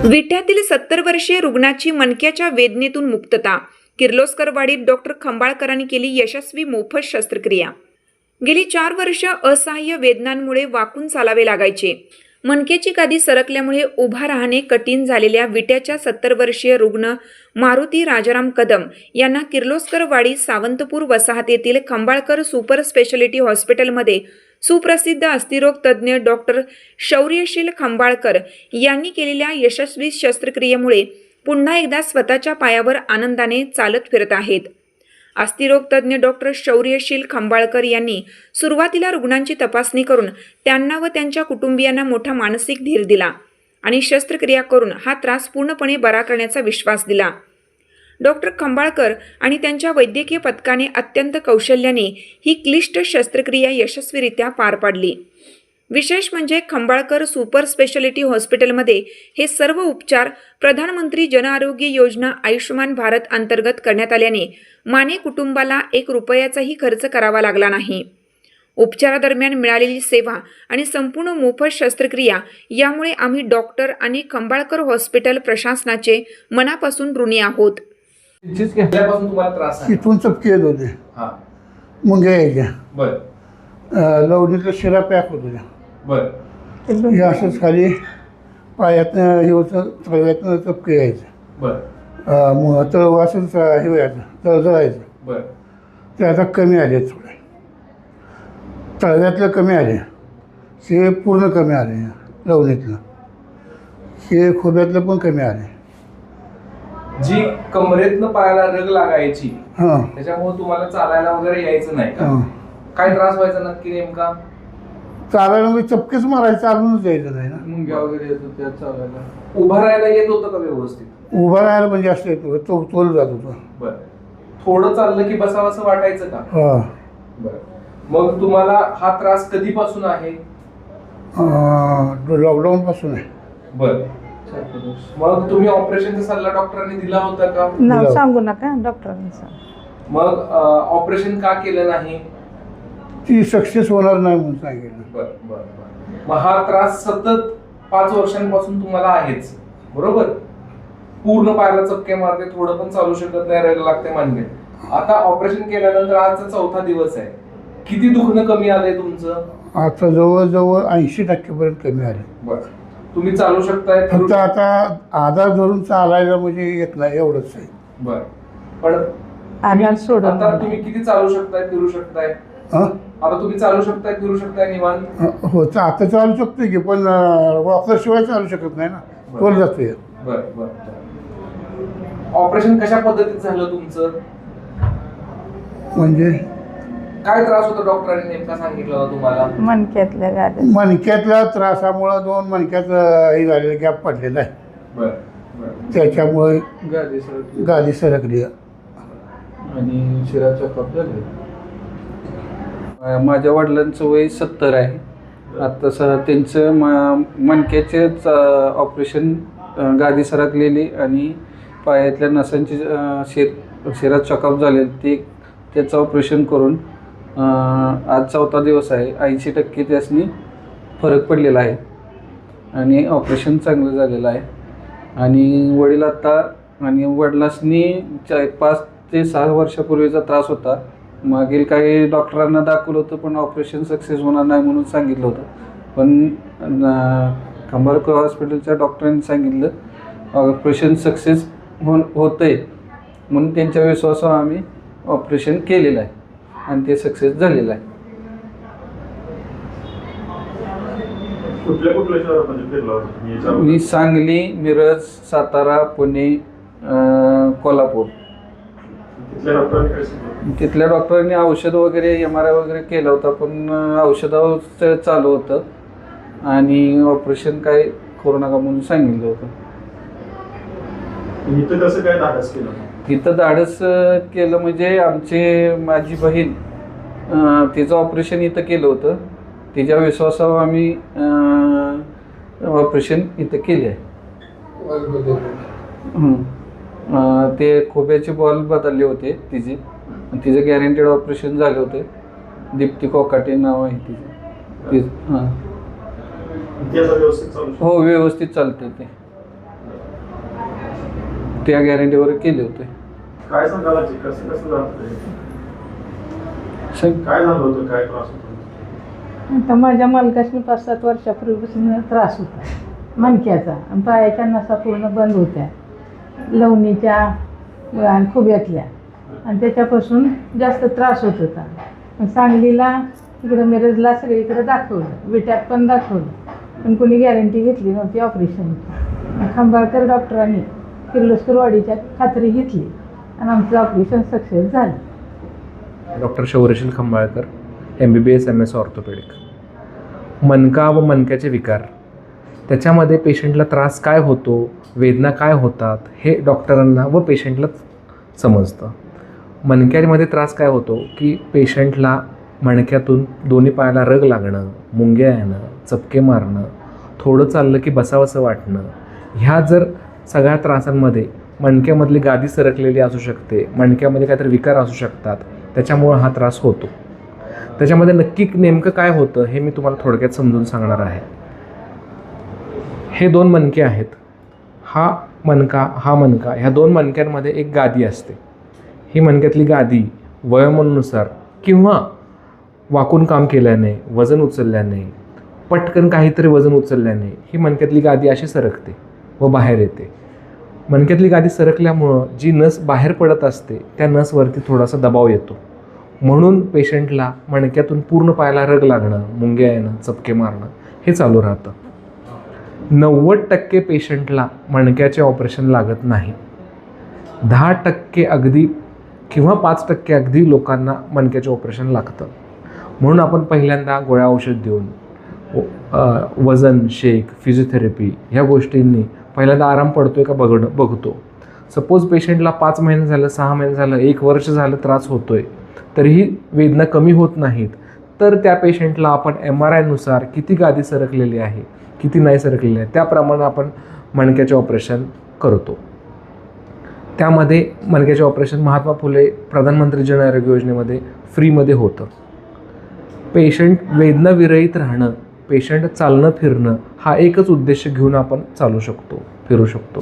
विट्यातील 70 वर्षीय रुग्णाची मणक्याच्या वेदनेतून मुक्तता. किर्लोस्करवाडीत डॉक्टर खंबाळकरांनी केली यशस्वी मोफत शस्त्रक्रिया. गेली 4 वर्ष असहाय्य वेदनांमुळे वाकून चालावे लागायचे. मणक्याची गादी सरकल्यामुळे उभा राहणे कठीण झालेल्या विट्याच्या 70 वर्षीय रुग्ण मारुती राजाराम कदम यांना किर्लोस्करवाडी सावंतपूर वसाहतीतील खंबाळकर सुपर स्पेशालिटी हॉस्पिटलमध्ये सुप्रसिद्ध अस्थिरोग तज्ज्ञ डॉक्टर शौर्यशील खंबाळकर यांनी केलेल्या यशस्वी शस्त्रक्रियेमुळे पुन्हा एकदा स्वतःच्या पायावर आनंदाने चालत फिरत आहेत. अस्थिरोग तज्ज्ञ डॉक्टर शौर्यशील खंबाळकर यांनी सुरुवातीला रुग्णांची तपासणी करून त्यांना व त्यांच्या कुटुंबियांना मोठा मानसिक धीर दिला आणि शस्त्रक्रिया करून हा त्रास पूर्णपणे बरा करण्याचा विश्वास दिला. डॉक्टर खंबाळकर आणि त्यांच्या वैद्यकीय पथकाने अत्यंत कौशल्याने ही क्लिष्ट शस्त्रक्रिया यशस्वीरित्या पार पाडली. विशेष म्हणजे खंबाळकर सुपर स्पेशालिटी हॉस्पिटलमध्ये हे सर्व उपचार प्रधानमंत्री जन आरोग्य योजना आयुष्यमान भारत अंतर्गत करण्यात आल्याने माने कुटुंबाला 1 रुपयाचाही खर्च करावा लागला नाही. उपचारादरम्यान मिळालेली सेवा आणि संपूर्ण मोफत शस्त्रक्रिया यामुळे आम्ही डॉक्टर आणि खंबाळकर हॉस्पिटल प्रशासनाचे मनापासून ऋणी आहोत. तुम्हाला त्रास आहे? इथून चपकी येत होते, मुंग्या यायच्या, लवणीतलं शिरा पॅक होत होत्या. हे असंच खाली पायातनं हे होतं, तळव्यातनं चपकी यायचं, तळव असंच हे व्हायचं, तळजळायचं. ते आता कमी आले, थोडे तळव्यातलं कमी आले, हे पूर्ण कमी आले, लवणीतलं हे खोब्यातलं पण कमी आले. जी कमरेतनं पायाला रग लागायची त्याच्यामुळे तुम्हाला चालायला वगैरे यायचं नाही का? काय त्रास व्हायचा नक्की नेमका? चालायला म्हणजे चपकेच मारायचं, चालूनच यायचं नाही ना. मुंग्या वगैरे येत होत्या, चालायला उभं राहायला येत होतं का व्यवस्थित? उभं राहायला म्हणजे असं येत होतं, तोल जात होतं. बरं. थोडं चाललं की बसावंसं वाटायचं का? बरं. मग तुम्हाला हा त्रास कधीपासून आहे? लॉकडाऊन पासून आहे. बरं. मग तुम्ही ऑपरेशनचा सल्ला डॉक्टरांनी दिला होता का? नाव सांगू नका डॉक्टरांचं. मग ऑपरेशन का केलं नाही? ती सक्सेस होणार नाही म्हणून सांगितलं. बरं बरं बरं. मग हा त्रास सतत 5 वर्षांपासून तुम्हाला आहेच, बरोबर? पूर्ण पायाला चपके मारते, थोडं पण चालू शकत नाही, रग लागते मानले. आता ऑपरेशन केल्यानंतर आजचा 4था दिवस आहे. किती दुखणं कमी आलंय तुमचं? आता जवळजवळ 80% पर्यंत कमी आले. बरं. तुम्ही चालू शकताय? फक्त आता आधार धरून चालायला म्हणजे येत नाही, एवढंच आहे. बरं. पण आधार सोडून आता तुम्ही किती चालू शकताय, फिरू शकताय? आता तुम्ही चालू शकताय, फिरू शकताय निवांत? हो, आता चालू शकतो की, पण वॉकरशिवाय चालू शकत नाही ना, तोल जातोय. बरं बरं. ऑपरेशन कशा पद्धतीत झालं तुमचं? म्हणजे काय त्रास होता डॉक्टरांनी नेमका सांगितलं होतं तुम्हाला? मणक्यातल्या गाड्या, मणक्यातल्या त्रासामुळं 2 मणक्यात हे झालेलं, गॅप पडलेला आहे. बरं बरं. त्याच्यामुळे गादी सरकली आणि शिराचा कप झाले. माझ्या वडिलांचं वय 70 आहे. आता त्यांचं मणक्याचेच ऑपरेशन, गादी सरकलेली आणि पायातल्या नसांची शिरात चॉकअप झाले, त्याचं ऑपरेशन करून आज 4था दिवस आहे. 80% त्यासनी फरक पडलेला आहे आणि ऑपरेशन चांगलं झालेलं आहे. आणि वडील आता, आणि वडिलांनी 5 ते 6 वर्षापूर्वीचा त्रास होता. मागील काही डॉक्टरांना दाखवलं होतं, पण ऑपरेशन सक्सेस होणार नाही म्हणून सांगितलं होतं. पण खंबाळकर हॉस्पिटलच्या डॉक्टरांनी सांगितलं ऑपरेशन सक्सेस होतंय म्हणून त्यांच्या विश्वासावर आम्ही ऑपरेशन केलेलं आहे आणि ते सक्सेस झालेलं आहे. मी सांगली, मिरज, सातारा, पुणे, कोल्हापूर. तिथल्या डॉक्टरांनी औषध वगैरे, MRI वगैरे केला होता, पण औषधावर चालू होतं आणि ऑपरेशन काय करू नका म्हणून सांगितलं होतं. इथं कसं काय धाडस केलं? इथं धाडस केलं म्हणजे माझी बहीण, तिचं ऑपरेशन इथं केलं होतं. तिच्या विश्वासावर आम्ही ऑपरेशन इथं केले आहे. ते खोब्याचे बॉल बदलले होते तिचे गॅरंटेड ऑपरेशन झाले होते. दीप्ती कोकाटे नाव आहे तिचं. हो, व्यवस्थित चालते ते. त्या गॅरंटीवर केले होते. काय सांगायला कसं कसं झालं ते? काय झालं होतं, काय त्रास होता? आता माझ्या मालकाशी 5-7 वर्षापूर्वीपासून त्रास होता मणक्याचा आणि पायाच्या नसा पूर्ण बंद होत्या, लवणीच्या आणि खुब्यातल्या, आणि त्याच्यापासून जास्त त्रास होत होता. मग सांगलीला इकडं मिरजला सगळीकडे दाखवलं, विट्यात पण दाखवलं, पण कोणी गॅरंटी घेतली नव्हती ऑपरेशनची. खंबाळकर डॉक्टरांनी किर्लोस्करवाडीच्या खात्री घेतली आणि आमचं ऑपरेशन सक्सेस झालं. Doctor Shauryasheel Khambalkar, MBBS MS orthopaedic. मणका व मणक्याचे विकार, त्याच्यामध्ये पेशंटला त्रास काय होतो, वेदना काय होतात, हे डॉक्टरांना व पेशंटलाच समजतं. मणक्यामध्ये त्रास काय होतो की पेशंटला मणक्यातून दोन्ही पायाला रग लागणं, मुंग्या येणं, चपके मारणं, थोडं चाललं की बसावंसं वाटणं, ह्या जर सगळ्या त्रासांमध्ये मणक्यामधली गादी सरकलेली असू शकते, मणक्यामध्ये काहीतरी विकार असू शकतात, त्याच्यामुळं हा त्रास होतो. त्याच्यामध्ये नक्की नेमकं काय होतं हे मी तुम्हाला थोडक्यात समजून सांगणार आहे. हे 2 मणके आहेत, हा मणका ह्या 2 मणक्यांमध्ये एक गादी असते. ही मणक्यातली गादी वयोमानानुसार किंवा वाकून काम केल्याने, वजन उचलल्याने, पटकन काहीतरी वजन उचलल्याने ही मणक्यातली गादी अशी सरकते व बाहेर येते. मणक्यातली गादी सरकल्यामुळं जी नस बाहेर पडत असते त्या नसवरती थोडासा दबाव येतो, म्हणून पेशंटला मणक्यातून पूर्ण पायाला रग लागणं, मुंग्या येणं, चपके मारणं हे चालू राहतं. 90% पेशंटला मणक्याचे ऑपरेशन लागत नाही. 10% अगदी किंवा 5% अगदी लोकांना मणक्याचे ऑपरेशन लागतं. म्हणून आपण पहिल्यांदा गोळ्या औषध देऊन वजन, शेक, फिजिओथेरपी ह्या गोष्टींनी पहिल्यांदा आराम पडतोय का बघतो. सपोज पेशंटला 5 महिने झालं, 6 महिने झालं, 1 वर्ष झालं त्रास होतोय, तरीही वेदना कमी होत नाहीत, तर त्या पेशंटला आपण MRI किती गादी सरकलेली आहे, किती नाही सरकलेली आहे, त्याप्रमाणे आपण मणक्याचे ऑपरेशन करतो. त्यामध्ये मणक्याचे ऑपरेशन महात्मा फुले प्रधानमंत्री जन आरोग्य योजनेमध्ये फ्रीमध्ये होतं. पेशंट वेदनाविरहित राहणं, पेशंट चालणं फिरणं हा एकच उद्देश घेऊन आपण चालू शकतो, फिरू शकतो.